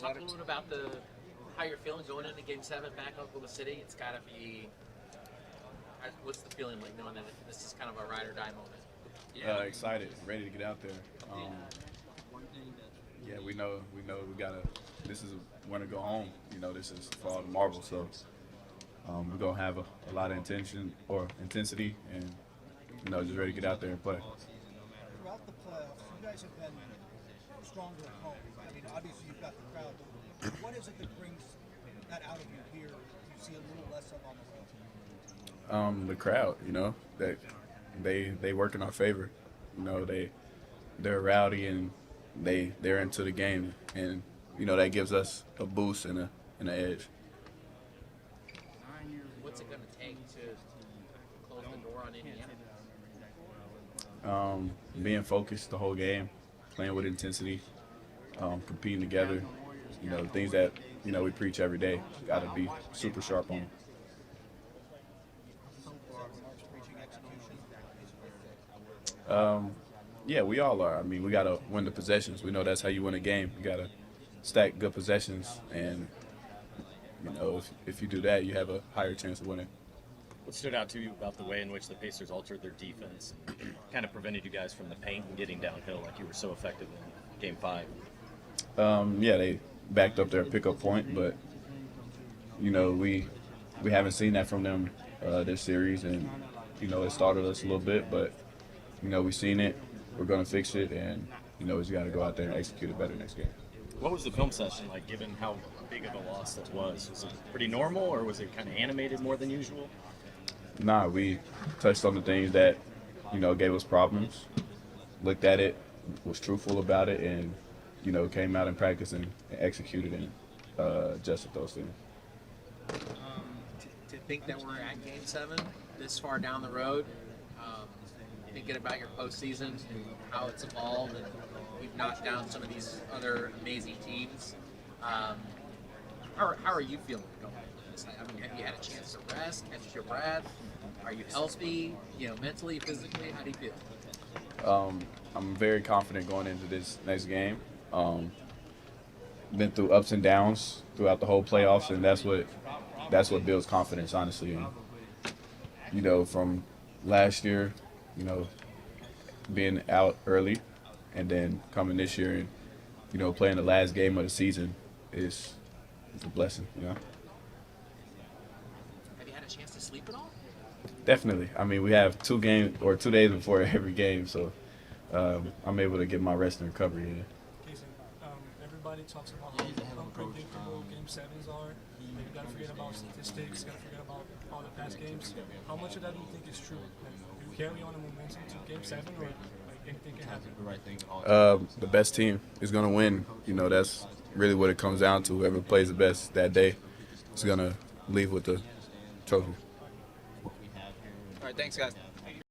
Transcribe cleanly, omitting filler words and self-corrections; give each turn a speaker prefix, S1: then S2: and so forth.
S1: talk a little bit about how you're feeling going into Game 7 back in Oklahoma City. It's got to be. What's the feeling like knowing that this is kind of a ride or die moment?
S2: Excited, ready to get out there. Yeah, we know we gotta. This is when to go home. This is for all the marbles. So we're gonna have a lot of intensity, and just ready to get out there and play.
S3: Throughout the playoffs, you guys have been stronger at home. I mean, obviously you've got the crowd. But what is it that brings that out of you here? You see a little less of on the road.
S2: The crowd, that they work in our favor. They're rowdy and they're into the game, and that gives us a boost and an edge.
S1: What's it going to take to close the door on Indiana?
S2: Being focused the whole game, playing with intensity, competing together. Things that we preach every day. Got to be super sharp on. Yeah, we all are. I mean, we got to win the possessions. We know that's how you win a game. You got to stack good possessions, and if you do that, you have a higher chance of winning.
S4: What stood out to you about the way in which the Pacers altered their defense, kind of prevented you guys from the paint and getting downhill like you were so effective in Game 5?
S2: Yeah, they backed up their pickup point, but we haven't seen that from them this series, and it started us a little bit, but we've seen it. We're going to fix it, and we just got to go out there and execute it better next game.
S4: What was the film session like, given how big of a loss that was? Was it pretty normal, or was it kind of animated more than usual?
S2: Nah, we touched on the things that gave us problems, looked at it, was truthful about it, and came out in practice and executed and adjusted those things.
S1: To think that we're at Game 7 this far down the road, thinking about your postseason and how it's evolved, and we've knocked down some of these other amazing teams. How are you feeling going into this? I mean, have you had a chance to rest, catch your breath? Are you healthy? Mentally, physically, how do you feel?
S2: I'm very confident going into this next game. Been through ups and downs throughout the whole playoffs, and that's what builds confidence, honestly. And from last year, being out early, and then coming this year and playing the last game of the season is a blessing.
S1: Have you had a chance to sleep at all?
S2: Definitely. I mean, we have 2 days before every game, so I'm able to get my rest and recovery in.
S5: Cason, everybody talks about how unpredictable Game 7s are. You got to forget about statistics, got to forget about all the past games. How much of that do you think is true? You carry on a momentum to Game 7, or anything can happen?
S2: The best team is going to win. That's really what it comes down to. Whoever plays the best that day is going to leave with the trophy.
S1: All right, thanks, guys.